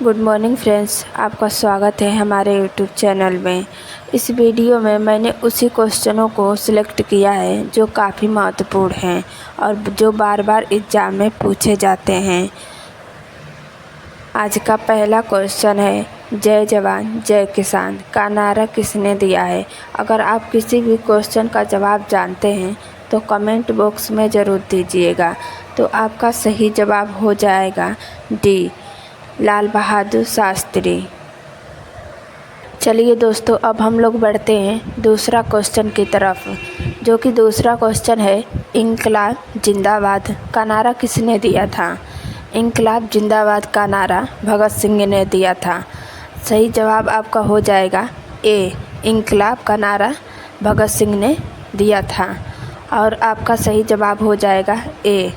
Good morning friends, आपका स्वागत है हमारे यूट्यूब चैनल में। इस वीडियो में मैंने उसी क्वेश्चनों को सिलेक्ट किया है जो काफ़ी महत्वपूर्ण हैं और जो बार बार एग्ज़ाम में पूछे जाते हैं। आज का पहला क्वेश्चन है, जय जवान जय किसान का नारा किसने दिया है। अगर आप किसी भी क्वेश्चन का जवाब जानते हैं तो कमेंट बॉक्स में ज़रूर दीजिएगा। तो आपका सही जवाब हो जाएगा डी, लाल बहादुर शास्त्री। चलिए दोस्तों, अब हम लोग बढ़ते हैं दूसरा क्वेश्चन की तरफ, जो कि दूसरा क्वेश्चन है, इंकलाब जिंदाबाद का नारा किसने दिया था। इंकलाब जिंदाबाद का नारा भगत सिंह ने दिया था। सही जवाब आपका हो जाएगा ए, इंकलाब का नारा भगत सिंह ने दिया था और आपका सही जवाब हो जाएगा ए।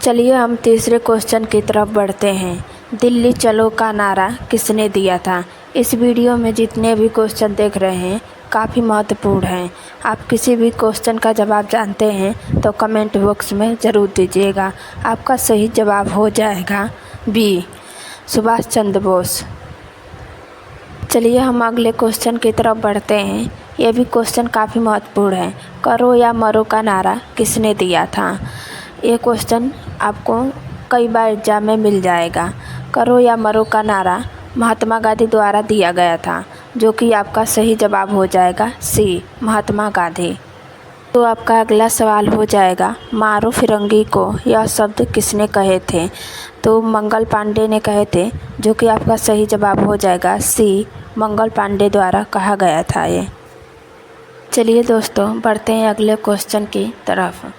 चलिए हम तीसरे क्वेश्चन की तरफ बढ़ते हैं। दिल्ली चलो का नारा किसने दिया था। इस वीडियो में जितने भी क्वेश्चन देख रहे हैं काफ़ी महत्वपूर्ण हैं। आप किसी भी क्वेश्चन का जवाब जानते हैं तो कमेंट बॉक्स में ज़रूर दीजिएगा। आपका सही जवाब हो जाएगा बी, सुभाष चंद्र बोस। चलिए हम अगले क्वेश्चन की तरफ बढ़ते हैं। यह भी क्वेश्चन काफ़ी महत्वपूर्ण है। करो या मरो का नारा किसने दिया था। ये क्वेश्चन आपको कई बार एग्जाम में मिल जाएगा। करो या मरो का नारा महात्मा गांधी द्वारा दिया गया था, जो कि आपका सही जवाब हो जाएगा सी, महात्मा गांधी। तो आपका अगला सवाल हो जाएगा, मारो फिरंगी को यह शब्द किसने कहे थे। तो मंगल पांडे ने कहे थे, जो कि आपका सही जवाब हो जाएगा सी, मंगल पांडे द्वारा कहा गया था ये। चलिए दोस्तों बढ़ते हैं अगले क्वेश्चन की तरफ।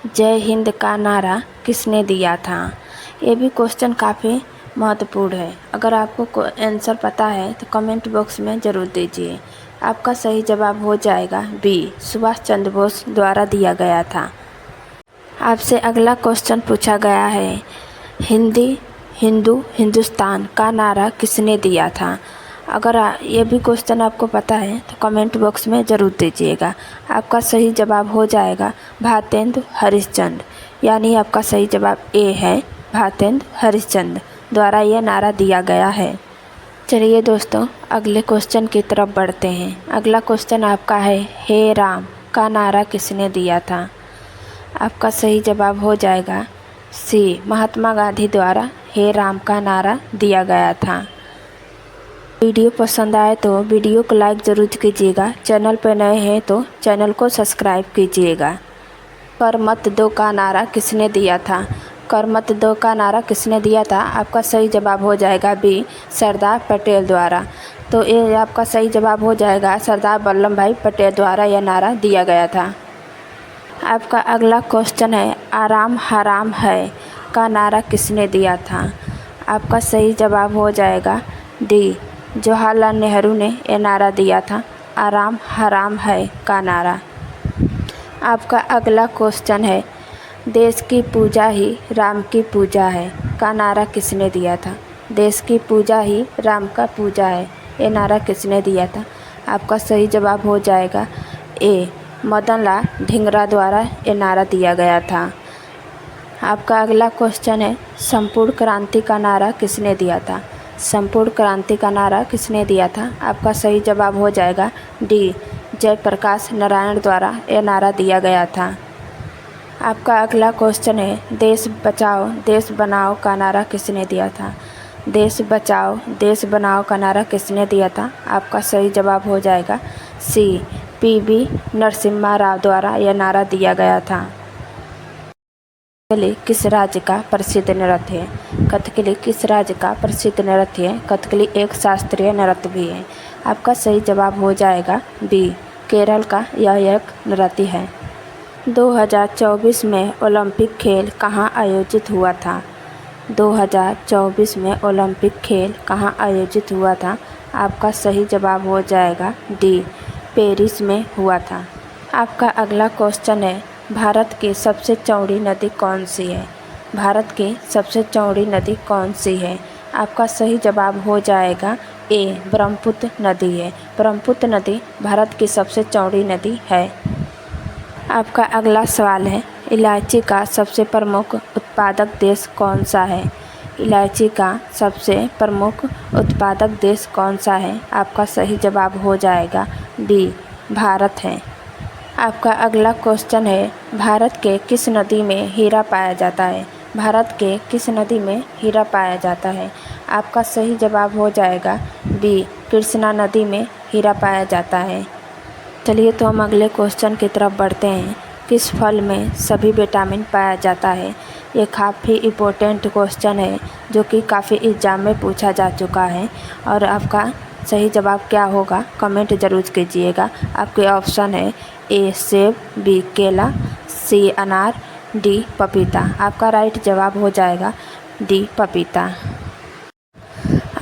जय हिंद का नारा किसने दिया था। ये भी क्वेश्चन काफ़ी महत्वपूर्ण है। अगर आपको आंसर पता है तो कमेंट बॉक्स में ज़रूर दीजिए। आपका सही जवाब हो जाएगा बी, सुभाष चंद्र बोस द्वारा दिया गया था। आपसे अगला क्वेश्चन पूछा गया है, हिंदुस्तान का नारा किसने दिया था। अगर ये भी क्वेश्चन आपको पता है तो कमेंट बॉक्स में ज़रूर दीजिएगा। आपका सही जवाब हो जाएगा भारतेंदु हरिश्चंद्र, यानी आपका सही जवाब ए है, भारतेंदु हरिश्चंद्र द्वारा यह नारा दिया गया है। चलिए दोस्तों अगले क्वेश्चन की तरफ बढ़ते हैं। अगला क्वेश्चन आपका है, हे राम का नारा किसने दिया था। आपका सही जवाब हो जाएगा सी, महात्मा गांधी द्वारा हे राम का नारा दिया गया था। वीडियो पसंद आए तो वीडियो को लाइक ज़रूर कीजिएगा। चैनल पर नए हैं तो चैनल को सब्सक्राइब कीजिएगा। कर मत दो का नारा किसने दिया था। कर मत दो का नारा किसने दिया था। आपका सही जवाब हो जाएगा बी, सरदार पटेल द्वारा। तो ये आपका सही जवाब हो जाएगा, सरदार वल्लभ भाई पटेल द्वारा यह नारा दिया गया था। आपका अगला क्वेश्चन है, आराम हराम है का नारा किसने दिया था। आपका सही जवाब हो जाएगा डी, जवाहरलाल नेहरू ने यह नारा दिया था, आराम हराम है का नारा। आपका अगला क्वेश्चन है, देश की पूजा ही राम की पूजा है का नारा किसने दिया था। देश की पूजा ही राम का पूजा है, ये नारा किसने दिया था। आपका सही जवाब हो जाएगा ए, मदन लाल धिंगरा द्वारा ये नारा दिया गया था। आपका अगला क्वेश्चन है, संपूर्ण क्रांति का नारा किसने दिया था। संपूर्ण क्रांति का नारा किसने दिया था। आपका सही जवाब हो जाएगा डी, जयप्रकाश नारायण द्वारा यह नारा दिया गया था। आपका अगला क्वेश्चन है, देश बचाओ देश बनाओ का नारा किसने दिया था। देश बचाओ देश बनाओ का नारा किसने दिया था। आपका सही जवाब हो जाएगा सी, पी.वी. नरसिम्हा राव द्वारा यह नारा दिया गया था। कथकली किस राज्य का प्रसिद्ध नृत्य है। कथकली किस राज्य का प्रसिद्ध नृत्य है। कथकली एक शास्त्रीय नृत्य भी है। आपका सही जवाब हो जाएगा बी, केरल का यह एक नृत्य है। 2024 में ओलंपिक खेल कहाँ आयोजित हुआ था। 2024 में ओलंपिक खेल कहाँ आयोजित हुआ था। आपका सही जवाब हो जाएगा डी, पेरिस में हुआ था। आपका अगला क्वेश्चन है, भारत की सबसे चौड़ी नदी कौन सी है। भारत की सबसे चौड़ी नदी कौन सी है। आपका सही जवाब हो जाएगा ए, ब्रह्मपुत्र नदी है। ब्रह्मपुत्र नदी भारत की सबसे चौड़ी नदी है। आपका अगला सवाल है, इलायची का सबसे प्रमुख उत्पादक देश कौन सा है। इलायची का सबसे प्रमुख उत्पादक देश कौन सा है? आपका सही जवाब हो जाएगा बी भारत है। आपका अगला क्वेश्चन है, भारत के किस नदी में हीरा पाया जाता है? भारत के किस नदी में हीरा पाया जाता है? आपका सही जवाब हो जाएगा बी कृष्णा नदी में हीरा पाया जाता है। चलिए तो हम अगले क्वेश्चन की तरफ बढ़ते हैं। किस फल में सभी विटामिन पाया जाता है? ये काफ़ी इम्पोर्टेंट क्वेश्चन है जो कि काफ़ी एग्जाम में पूछा जा चुका है और आपका सही जवाब क्या होगा कमेंट ज़रूर कीजिएगा। आपके ऑप्शन है ए सेब, बी केला, सी अनार, डी पपीता। आपका राइट जवाब हो जाएगा डी पपीता।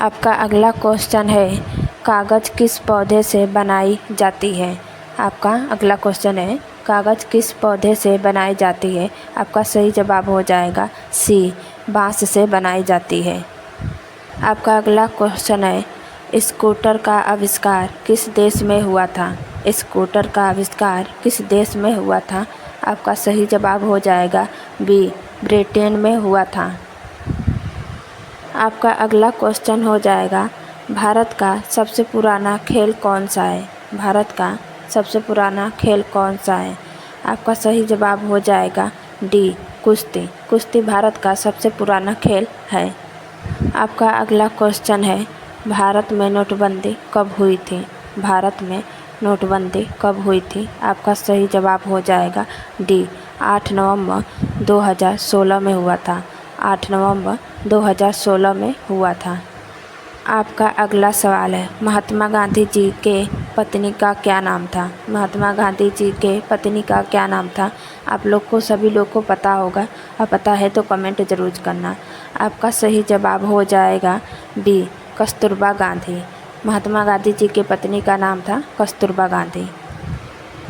आपका अगला क्वेश्चन है, कागज़ किस पौधे से बनाई जाती है? आपका अगला क्वेश्चन है, कागज़ किस पौधे से बनाई जाती है? आपका सही जवाब हो जाएगा सी बांस से बनाई जाती है। आपका अगला क्वेश्चन है, स्कूटर का आविष्कार किस देश में हुआ था? स्कूटर का आविष्कार किस देश में हुआ था? आपका सही जवाब हो जाएगा बी ब्रिटेन में हुआ था। आपका अगला क्वेश्चन हो जाएगा, भारत का सबसे पुराना खेल कौन सा है? भारत का सबसे पुराना खेल कौन सा है? आपका सही जवाब हो जाएगा डी कुश्ती। कुश्ती भारत का सबसे पुराना खेल है। आपका अगला क्वेश्चन है, भारत में नोटबंदी कब हुई थी? भारत में नोटबंदी कब हुई थी? आपका सही जवाब हो जाएगा डी 8 नवंबर 2016 में हुआ था। 8 नवंबर 2016 में हुआ था। आपका अगला सवाल है, महात्मा गांधी जी के पत्नी का क्या नाम था? महात्मा गांधी जी के पत्नी का क्या नाम था? आप लोग को सभी लोग को पता होगा और पता है तो कमेंट ज़रूर करना। आपका सही जवाब हो जाएगा बी कस्तूरबा गांधी। महात्मा गांधी जी के पत्नी का नाम था कस्तूरबा गांधी।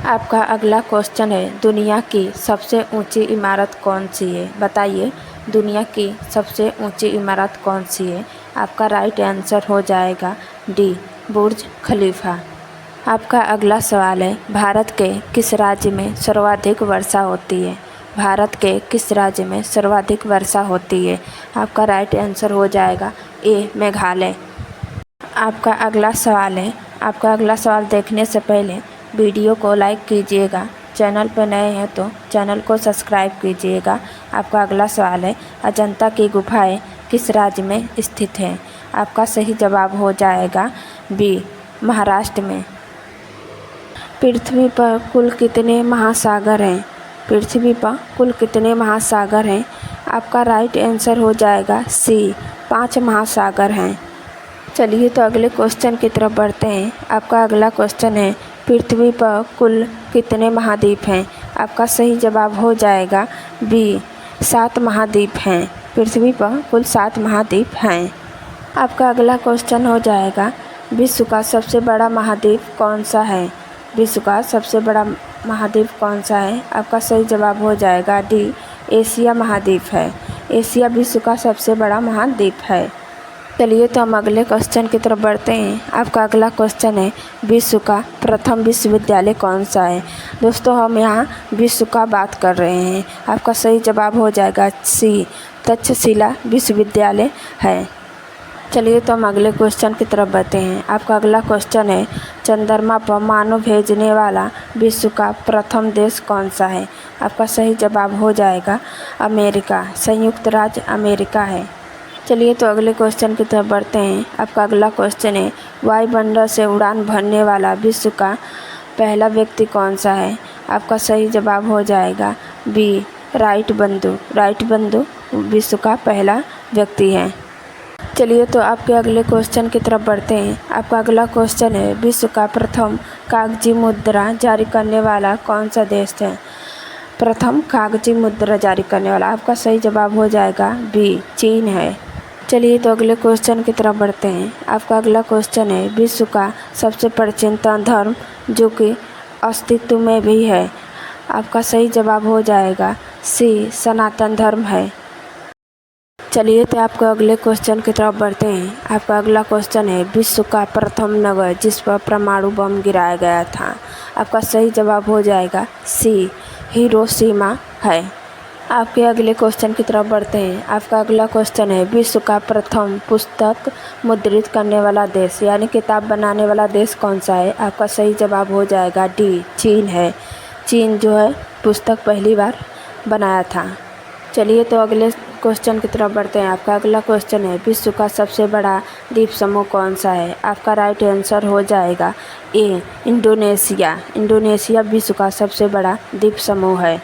आपका अगला क्वेश्चन है, दुनिया की सबसे ऊंची इमारत कौन सी है? बताइए दुनिया की सबसे ऊंची इमारत कौन सी है? आपका राइट आंसर हो जाएगा डी बुर्ज खलीफा। आपका अगला सवाल है, भारत के किस राज्य में सर्वाधिक वर्षा होती है? भारत के किस राज्य में सर्वाधिक वर्षा होती है? आपका राइट आंसर हो जाएगा ए मेघालय। आपका अगला सवाल है, आपका अगला सवाल देखने से पहले वीडियो को लाइक कीजिएगा, चैनल पर नए हैं तो चैनल को सब्सक्राइब कीजिएगा। आपका अगला सवाल है, अजंता की गुफाएं किस राज्य में स्थित हैं? आपका सही जवाब हो जाएगा बी महाराष्ट्र में। पृथ्वी पर कुल कितने महासागर हैं? पृथ्वी पर कुल कितने महासागर हैं? आपका राइट आंसर हो जाएगा सी 5 महासागर हैं। चलिए तो अगले क्वेश्चन की तरफ बढ़ते हैं। आपका अगला क्वेश्चन है, पृथ्वी पर कुल कितने महाद्वीप हैं? आपका सही जवाब हो जाएगा बी 7 महाद्वीप हैं। पृथ्वी पर कुल 7 महाद्वीप हैं। आपका अगला क्वेश्चन हो जाएगा, विश्व का सबसे बड़ा महाद्वीप कौन सा है? विश्व का सबसे बड़ा महाद्वीप कौन सा है? आपका सही जवाब हो जाएगा डी एशिया महाद्वीप है। एशिया विश्व का सबसे बड़ा महाद्वीप है। चलिए तो हम अगले क्वेश्चन की तरफ बढ़ते हैं। आपका अगला क्वेश्चन है, विश्व का प्रथम विश्वविद्यालय कौन सा है? दोस्तों हम यहाँ विश्व का बात कर रहे हैं। आपका सही जवाब हो जाएगा सी तक्षशिला विश्वविद्यालय है। चलिए तो हम अगले क्वेश्चन की तरफ बढ़ते हैं। आपका अगला क्वेश्चन है, चंद्रमा पर मानव भेजने वाला विश्व का प्रथम देश कौन सा है? आपका सही जवाब हो जाएगा अमेरिका। संयुक्त राज्य अमेरिका है। चलिए तो अगले क्वेश्चन की तरफ बढ़ते हैं। आपका अगला क्वेश्चन है, वायुमंडल से उड़ान भरने वाला विश्व का पहला व्यक्ति कौन सा है? आपका सही जवाब हो जाएगा बी राइट बंधु। राइट बंधु विश्व का पहला व्यक्ति है। चलिए तो आपके अगले क्वेश्चन की तरफ बढ़ते हैं। आपका अगला क्वेश्चन है, विश्व का प्रथम कागजी मुद्रा जारी करने वाला कौन सा देश है? प्रथम कागजी मुद्रा जारी करने वाला, आपका सही जवाब हो जाएगा बी चीन है। चलिए तो अगले क्वेश्चन की तरफ बढ़ते हैं। आपका अगला क्वेश्चन है, विश्व का सबसे प्राचीनतम धर्म जो कि अस्तित्व में भी है? आपका सही जवाब हो जाएगा सी सनातन धर्म है। चलिए तो आपको अगले क्वेश्चन की तरफ बढ़ते हैं। आपका अगला क्वेश्चन है, विश्व का प्रथम नगर जिस पर परमाणु बम गिराया गया था? आपका सही जवाब हो जाएगा सी हिरोशिमा है। आपके अगले क्वेश्चन की तरफ बढ़ते हैं। आपका अगला क्वेश्चन है, विश्व का प्रथम पुस्तक मुद्रित करने वाला देश यानी किताब बनाने वाला देश कौन सा है? आपका सही जवाब हो जाएगा डी, चीन है। चीन जो है पुस्तक पहली बार बनाया था। चलिए तो अगले क्वेश्चन की तरफ बढ़ते हैं। आपका अगला क्वेश्चन है, विश्व का सबसे बड़ा द्वीप समूह कौन सा है? आपका राइट आंसर हो जाएगा ए, इंडोनेशिया। इंडोनेशिया विश्व का सबसे बड़ा द्वीप समूह है।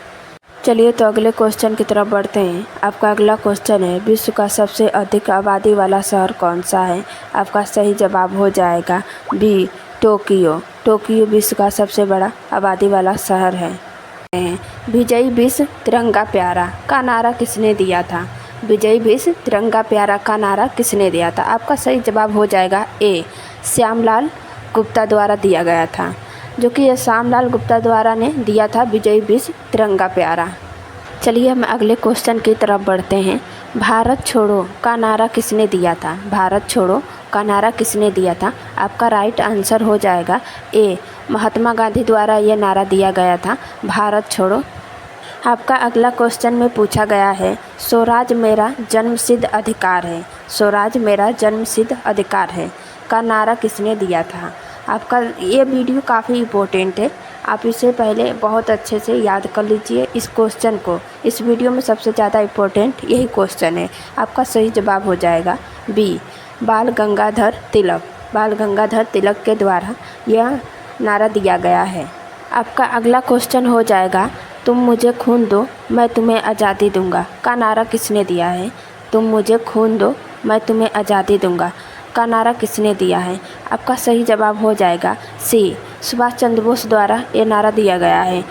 चलिए तो अगले क्वेश्चन की तरफ बढ़ते हैं। आपका अगला क्वेश्चन है, विश्व का सबसे अधिक आबादी वाला शहर कौन सा है? आपका सही जवाब हो जाएगा बी, टोक्यो। टोक्यो विश्व का सबसे बड़ा आबादी वाला शहर है। विजयी विश्व तिरंगा प्यारा का नारा किसने दिया था? विजयी विश्व तिरंगा प्यारा का नारा किसने दिया था? आपका सही जवाब हो जाएगा ए, श्यामलाल गुप्ता द्वारा दिया गया था, जो कि यह श्यामलाल गुप्ता द्वारा ने दिया था विजयी विश्व तिरंगा प्यारा। चलिए हम अगले क्वेश्चन की तरफ बढ़ते हैं। भारत छोड़ो का नारा किसने दिया था? भारत छोड़ो का नारा किसने दिया था? आपका राइट आंसर हो जाएगा ए, महात्मा गांधी द्वारा यह नारा दिया गया था, भारत छोड़ो। आपका अगला क्वेश्चन में पूछा गया है, स्वराज मेरा जन्मसिद्ध अधिकार है, स्वराज मेरा जन्मसिद्ध अधिकार है का नारा किसने दिया था? आपका ये वीडियो काफ़ी इम्पोर्टेंट है, आप इसे पहले बहुत अच्छे से याद कर लीजिए इस क्वेश्चन को। इस वीडियो में सबसे ज़्यादा इम्पोर्टेंट यही क्वेश्चन है। आपका सही जवाब हो जाएगा बी, बाल गंगाधर तिलक। बाल गंगाधर तिलक के द्वारा यह नारा दिया गया है। आपका अगला क्वेश्चन हो जाएगा, तुम मुझे खून दो मैं तुम्हें आज़ादी दूंगा का नारा किसने दिया है? तुम मुझे खून दो मैं तुम्हें आज़ादी दूंगा का नारा किसने दिया है? आपका सही जवाब हो जाएगा सी, सुभाष चंद्र बोस द्वारा ये नारा दिया गया है।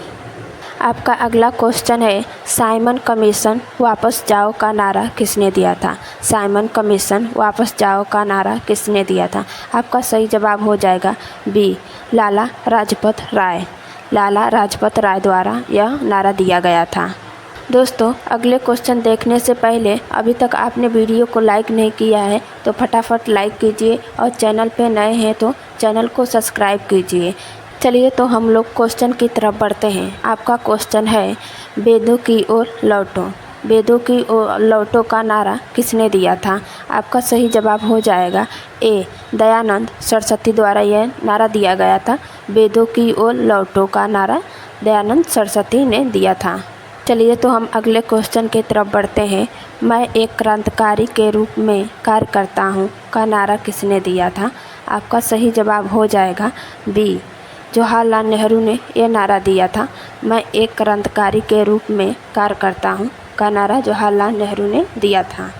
आपका अगला क्वेश्चन है, साइमन कमीशन वापस जाओ का नारा किसने दिया था? साइमन कमीशन वापस जाओ का नारा किसने दिया था? आपका सही जवाब हो जाएगा बी, लाला लाजपत राय। लाला लाजपत राय द्वारा यह नारा दिया गया था। दोस्तों अगले क्वेश्चन देखने से पहले अभी तक आपने वीडियो को लाइक नहीं किया है तो फटाफट लाइक कीजिए और चैनल पे नए हैं तो चैनल को सब्सक्राइब कीजिए। चलिए तो हम लोग क्वेश्चन की तरफ बढ़ते हैं। आपका क्वेश्चन है, वेदों की ओर लौटो। वेदों की ओर लौटो का नारा किसने दिया था? आपका सही जवाब हो जाएगा ए, दयानंद सरस्वती द्वारा यह नारा दिया गया था। वेदों की ओर लौटो का नारा दयानंद सरस्वती ने दिया था। चलिए तो हम अगले क्वेश्चन की तरफ बढ़ते हैं। मैं एक क्रांतिकारी के रूप में कार्य करता हूँ का नारा किसने दिया था? आपका सही जवाब हो जाएगा बी, जवाहरलाल नेहरू ने यह नारा दिया था। मैं एक क्रांतिकारी के रूप में कार्य करता हूँ का नारा जवाहरलाल नेहरू ने दिया था।